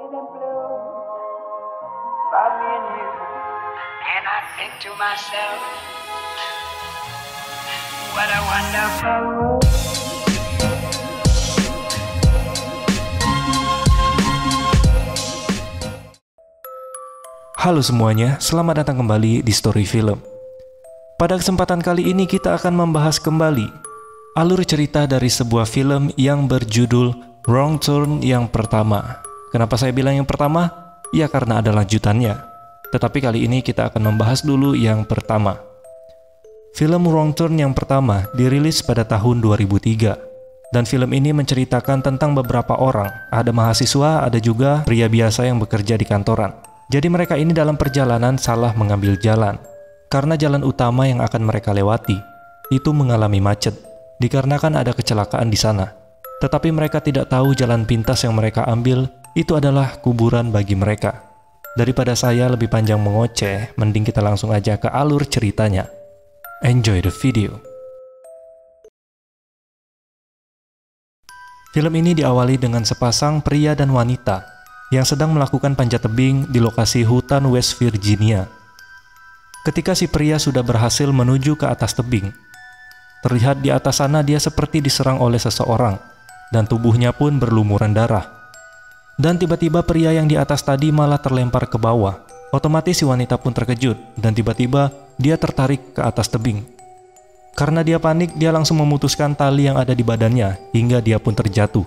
in blue for me and you. And I think to myself, what a wonderful world. Halo semuanya, selamat datang kembali di Story Film. Pada kesempatan kali ini kita akan membahas kembali alur cerita dari sebuah film yang berjudul Wrong Turn yang pertama. Kenapa saya bilang yang pertama? Ya karena ada lanjutannya. Tetapi kali ini kita akan membahas dulu yang pertama. Film Wrong Turn yang pertama dirilis pada tahun 2003. Dan film ini menceritakan tentang beberapa orang. Ada mahasiswa, ada juga pria biasa yang bekerja di kantoran. Jadi mereka ini dalam perjalanan salah mengambil jalan. Karena jalan utama yang akan mereka lewati itu mengalami macet, dikarenakan ada kecelakaan di sana. Tetapi mereka tidak tahu jalan pintas yang mereka ambil itu adalah kuburan bagi mereka. Daripada saya lebih panjang mengoceh, mending kita langsung aja ke alur ceritanya. Enjoy the video. Film ini diawali dengan sepasang pria dan wanita yang sedang melakukan panjat tebing di lokasi hutan West Virginia. Ketika si pria sudah berhasil menuju ke atas tebing, terlihat di atas sana dia seperti diserang oleh seseorang, dan tubuhnya pun berlumuran darah. Dan tiba-tiba pria yang di atas tadi malah terlempar ke bawah. Otomatis si wanita pun terkejut, dan tiba-tiba dia tertarik ke atas tebing. Karena dia panik, dia langsung memutuskan tali yang ada di badannya, hingga dia pun terjatuh.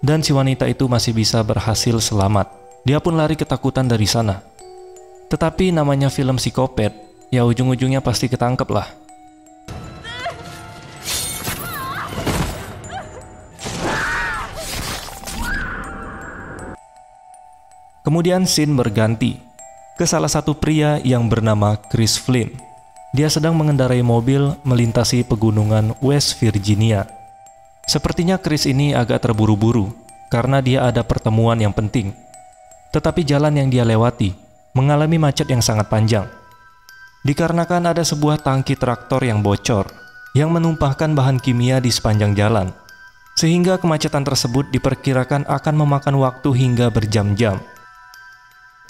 Dan si wanita itu masih bisa berhasil selamat. Dia pun lari ketakutan dari sana. Tetapi namanya film psikopat, ya ujung-ujungnya pasti ketangkep lah. Kemudian scene berganti ke salah satu pria yang bernama Chris Flynn. Dia sedang mengendarai mobil melintasi pegunungan West Virginia. Sepertinya Chris ini agak terburu-buru karena dia ada pertemuan yang penting. Tetapi jalan yang dia lewati mengalami macet yang sangat panjang. Dikarenakan ada sebuah tangki traktor yang bocor yang menumpahkan bahan kimia di sepanjang jalan. Sehingga kemacetan tersebut diperkirakan akan memakan waktu hingga berjam-jam.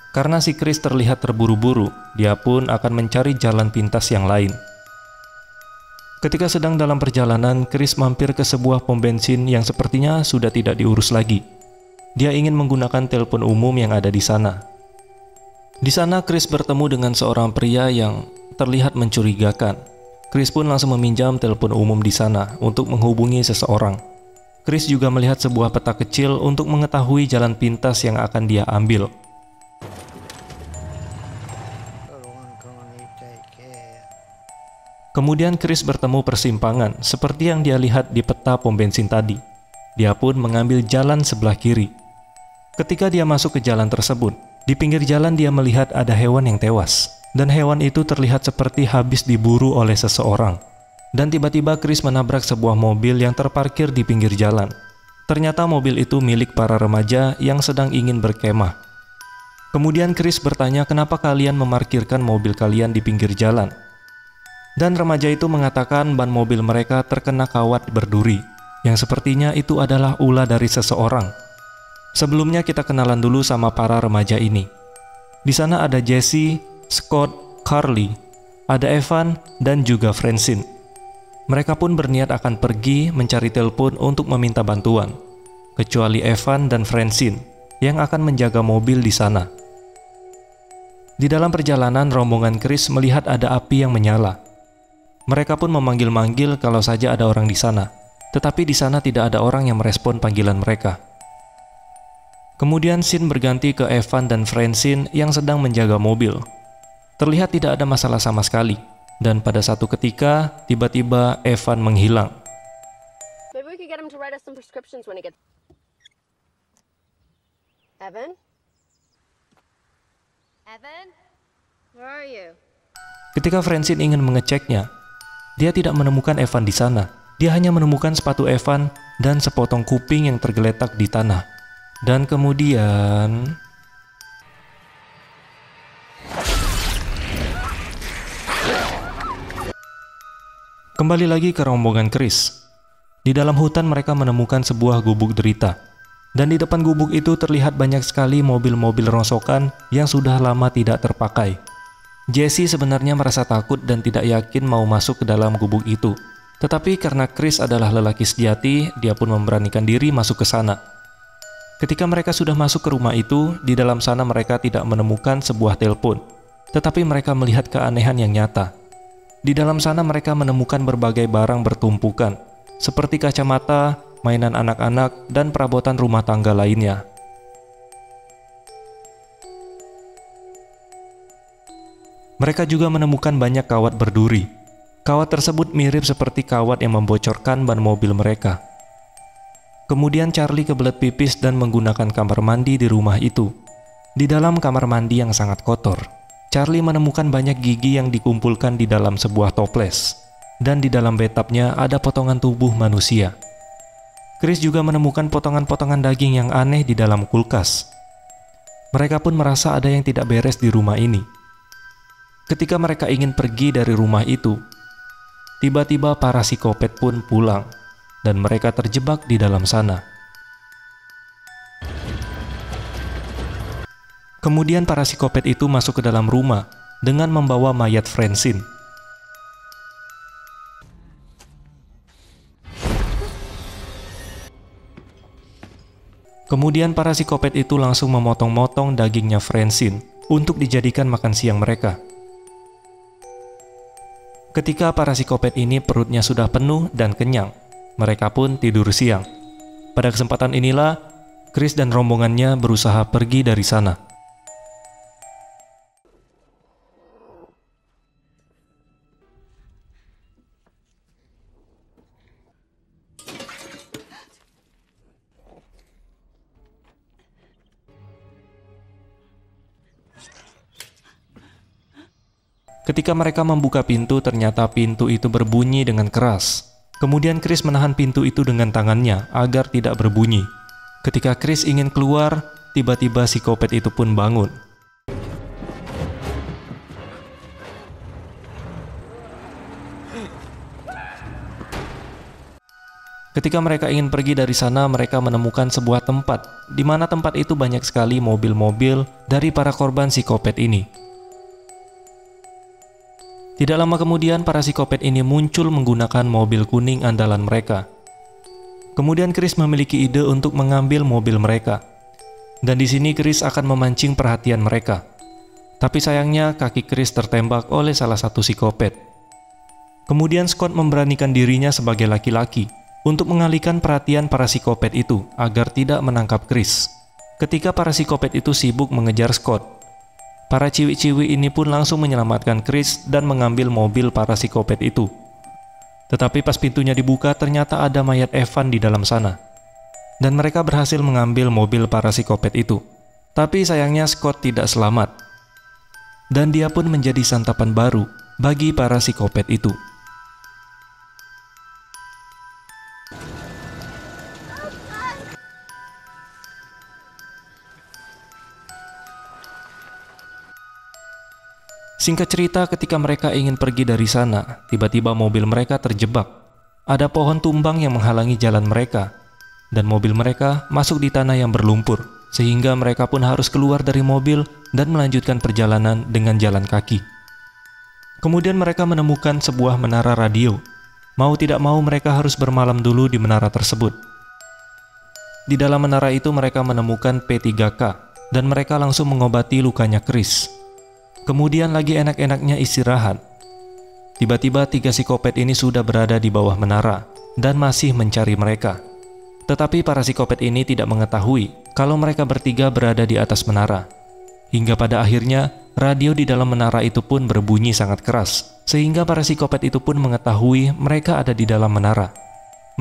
Karena si Chris terlihat terburu-buru, dia pun akan mencari jalan pintas yang lain. Ketika sedang dalam perjalanan, Chris mampir ke sebuah pom bensin yang sepertinya sudah tidak diurus lagi. Dia ingin menggunakan telepon umum yang ada di sana. Di sana Chris bertemu dengan seorang pria yang terlihat mencurigakan. Chris pun langsung meminjam telepon umum di sana untuk menghubungi seseorang. Chris juga melihat sebuah peta kecil untuk mengetahui jalan pintas yang akan dia ambil. Kemudian Chris bertemu persimpangan seperti yang dia lihat di peta pom bensin tadi. Dia pun mengambil jalan sebelah kiri. Ketika dia masuk ke jalan tersebut, di pinggir jalan dia melihat ada hewan yang tewas. Dan hewan itu terlihat seperti habis diburu oleh seseorang. Dan tiba-tiba Chris menabrak sebuah mobil yang terparkir di pinggir jalan. Ternyata mobil itu milik para remaja yang sedang ingin berkemah. Kemudian Chris bertanya kenapa kalian memarkirkan mobil kalian di pinggir jalan. Dan remaja itu mengatakan ban mobil mereka terkena kawat berduri, yang sepertinya itu adalah ulah dari seseorang. Sebelumnya kita kenalan dulu sama para remaja ini. Di sana ada Jesse, Scott, Carly, ada Evan, dan juga Francine. Mereka pun berniat akan pergi mencari telepon untuk meminta bantuan, kecuali Evan dan Francine yang akan menjaga mobil di sana. Di dalam perjalanan, rombongan Chris melihat ada api yang menyala. Mereka pun memanggil-manggil kalau saja ada orang di sana, tetapi di sana tidak ada orang yang merespon panggilan mereka. Kemudian scene berganti ke Evan dan Francine yang sedang menjaga mobil. Terlihat tidak ada masalah sama sekali, dan pada satu ketika, tiba-tiba Evan menghilang. Maybe we could get him to write us some prescriptions when he gets... Evan? Evan? Where are you? Ketika Francine ingin mengeceknya, dia tidak menemukan Evan di sana. Dia hanya menemukan sepatu Evan dan sepotong kuping yang tergeletak di tanah. Dan kemudian... Kembali lagi ke rombongan Chris. Di dalam hutan mereka menemukan sebuah gubuk derita. Dan di depan gubuk itu terlihat banyak sekali mobil-mobil rongsokan yang sudah lama tidak terpakai. Jesse sebenarnya merasa takut dan tidak yakin mau masuk ke dalam gubuk itu. Tetapi karena Chris adalah lelaki sejati, dia pun memberanikan diri masuk ke sana. Ketika mereka sudah masuk ke rumah itu, di dalam sana mereka tidak menemukan sebuah telepon. Tetapi mereka melihat keanehan yang nyata. Di dalam sana mereka menemukan berbagai barang bertumpukan, seperti kacamata, mainan anak-anak, dan perabotan rumah tangga lainnya. Mereka juga menemukan banyak kawat berduri. Kawat tersebut mirip seperti kawat yang membocorkan ban mobil mereka. Kemudian Charlie kebelet pipis dan menggunakan kamar mandi di rumah itu. Di dalam kamar mandi yang sangat kotor, Charlie menemukan banyak gigi yang dikumpulkan di dalam sebuah toples, dan di dalam bathtubnya ada potongan tubuh manusia. Chris juga menemukan potongan-potongan daging yang aneh di dalam kulkas. Mereka pun merasa ada yang tidak beres di rumah ini. Ketika mereka ingin pergi dari rumah itu, tiba-tiba para psikopat pun pulang, dan mereka terjebak di dalam sana. Kemudian para psikopat itu masuk ke dalam rumah dengan membawa mayat Francine. Kemudian para psikopat itu langsung memotong-motong dagingnya Francine untuk dijadikan makan siang mereka. Ketika para psikopat ini perutnya sudah penuh dan kenyang, mereka pun tidur siang. Pada kesempatan inilah, Chris dan rombongannya berusaha pergi dari sana. Ketika mereka membuka pintu, ternyata pintu itu berbunyi dengan keras. Kemudian Chris menahan pintu itu dengan tangannya agar tidak berbunyi. Ketika Chris ingin keluar, tiba-tiba psikopat itu pun bangun. Ketika mereka ingin pergi dari sana, mereka menemukan sebuah tempat, di mana tempat itu banyak sekali mobil-mobil dari para korban psikopat ini. Tidak lama kemudian, para psikopat ini muncul menggunakan mobil kuning andalan mereka. Kemudian Chris memiliki ide untuk mengambil mobil mereka. Dan di sini Chris akan memancing perhatian mereka. Tapi sayangnya kaki Chris tertembak oleh salah satu psikopat. Kemudian Scott memberanikan dirinya sebagai laki-laki untuk mengalihkan perhatian para psikopat itu agar tidak menangkap Chris. Ketika para psikopat itu sibuk mengejar Scott, para ciwi-ciwi ini pun langsung menyelamatkan Chris dan mengambil mobil para psikopat itu. Tetapi pas pintunya dibuka, ternyata ada mayat Evan di dalam sana. Dan mereka berhasil mengambil mobil para psikopat itu. Tapi sayangnya Scott tidak selamat. Dan dia pun menjadi santapan baru bagi para psikopat itu. Singkat cerita, ketika mereka ingin pergi dari sana, tiba-tiba mobil mereka terjebak. Ada pohon tumbang yang menghalangi jalan mereka, dan mobil mereka masuk di tanah yang berlumpur, sehingga mereka pun harus keluar dari mobil dan melanjutkan perjalanan dengan jalan kaki. Kemudian mereka menemukan sebuah menara radio. Mau tidak mau mereka harus bermalam dulu di menara tersebut. Di dalam menara itu mereka menemukan P3K, dan mereka langsung mengobati lukanya Chris. Kemudian lagi enak-enaknya istirahat. Tiba-tiba 3 psikopat ini sudah berada di bawah menara dan masih mencari mereka. Tetapi para psikopat ini tidak mengetahui kalau mereka bertiga berada di atas menara. Hingga pada akhirnya, radio di dalam menara itu pun berbunyi sangat keras, sehingga para psikopat itu pun mengetahui mereka ada di dalam menara.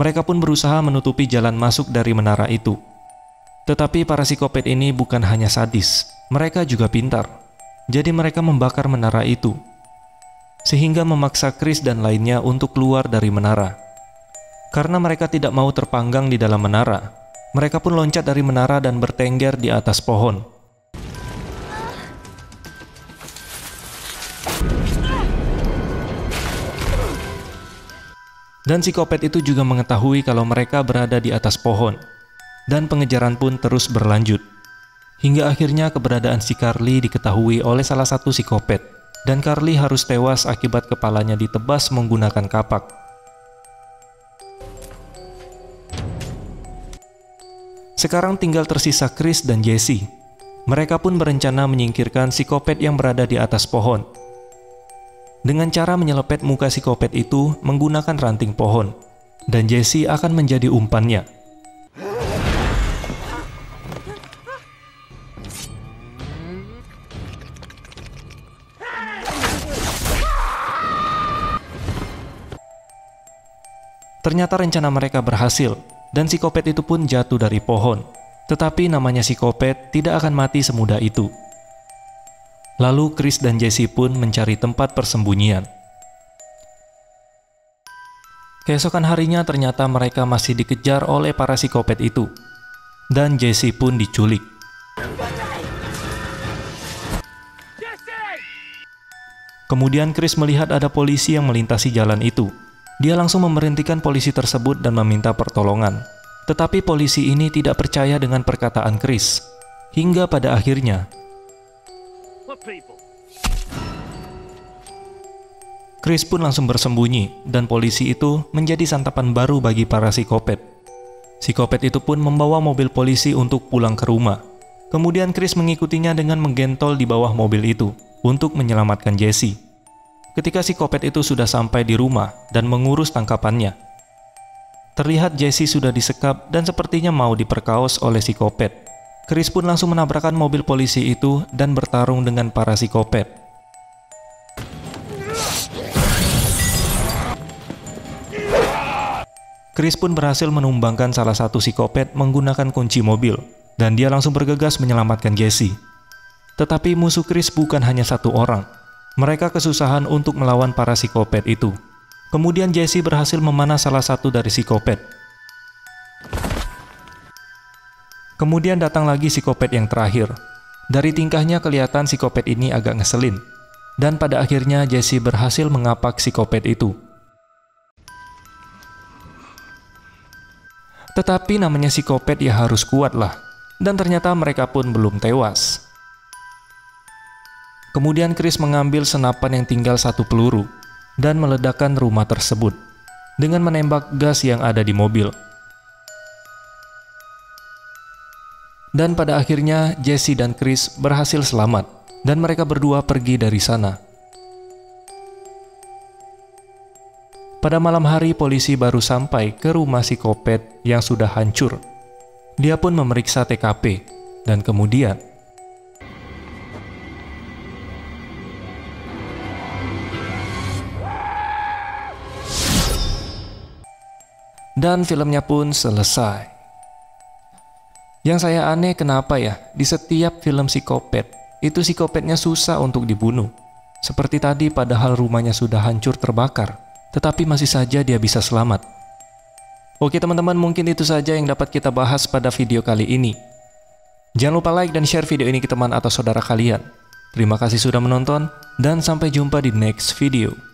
Mereka pun berusaha menutupi jalan masuk dari menara itu. Tetapi para psikopat ini bukan hanya sadis, mereka juga pintar. Jadi mereka membakar menara itu, sehingga memaksa Chris dan lainnya untuk keluar dari menara. Karena mereka tidak mau terpanggang di dalam menara, mereka pun loncat dari menara dan bertengger di atas pohon. Dan psikopat itu juga mengetahui kalau mereka berada di atas pohon. dan pengejaran pun terus berlanjut. Hingga akhirnya keberadaan si Carly diketahui oleh salah satu psikopat, dan Carly harus tewas akibat kepalanya ditebas menggunakan kapak. Sekarang tinggal tersisa Chris dan Jesse. Mereka pun berencana menyingkirkan psikopat yang berada di atas pohon. Dengan cara menyelepet muka psikopat itu menggunakan ranting pohon, dan Jesse akan menjadi umpannya. Ternyata rencana mereka berhasil, dan psikopat itu pun jatuh dari pohon. Tetapi namanya psikopat tidak akan mati semudah itu. Lalu Chris dan Jesse pun mencari tempat persembunyian. Keesokan harinya ternyata mereka masih dikejar oleh para psikopat itu, dan Jesse pun diculik. Kemudian Chris melihat ada polisi yang melintasi jalan itu. Dia langsung memberhentikan polisi tersebut dan meminta pertolongan. Tetapi polisi ini tidak percaya dengan perkataan Chris. Hingga pada akhirnya, Chris pun langsung bersembunyi, dan polisi itu menjadi santapan baru bagi para psikopat. Psikopat itu pun membawa mobil polisi untuk pulang ke rumah. Kemudian Chris mengikutinya dengan menggentol di bawah mobil itu untuk menyelamatkan Jesse. Ketika psikopat itu sudah sampai di rumah dan mengurus tangkapannya, terlihat Jesse sudah disekap dan sepertinya mau diperkaos oleh psikopat. Chris pun langsung menabrakkan mobil polisi itu dan bertarung dengan para psikopat. Chris pun berhasil menumbangkan salah satu psikopat menggunakan kunci mobil, dan dia langsung bergegas menyelamatkan Jesse. Tetapi musuh Chris bukan hanya satu orang. Mereka kesusahan untuk melawan para psikopat itu. Kemudian Jesse berhasil memanah salah satu dari psikopat. Kemudian datang lagi psikopat yang terakhir. Dari tingkahnya kelihatan psikopat ini agak ngeselin. Dan pada akhirnya Jesse berhasil mengapak psikopat itu. Tetapi namanya psikopat ya harus kuat lah. Dan ternyata mereka pun belum tewas. Kemudian Chris mengambil senapan yang tinggal satu peluru dan meledakkan rumah tersebut dengan menembak gas yang ada di mobil. Dan pada akhirnya Jesse dan Chris berhasil selamat dan mereka berdua pergi dari sana. Pada malam hari polisi baru sampai ke rumah psikopat yang sudah hancur. Dia pun memeriksa TKP dan kemudian dan filmnya pun selesai. Yang saya aneh kenapa ya, di setiap film psikopat, itu psikopatnya susah untuk dibunuh. Seperti tadi padahal rumahnya sudah hancur terbakar, tetapi masih saja dia bisa selamat. Oke teman-teman, mungkin itu saja yang dapat kita bahas pada video kali ini. Jangan lupa like dan share video ini ke teman atau saudara kalian. Terima kasih sudah menonton, dan sampai jumpa di next video.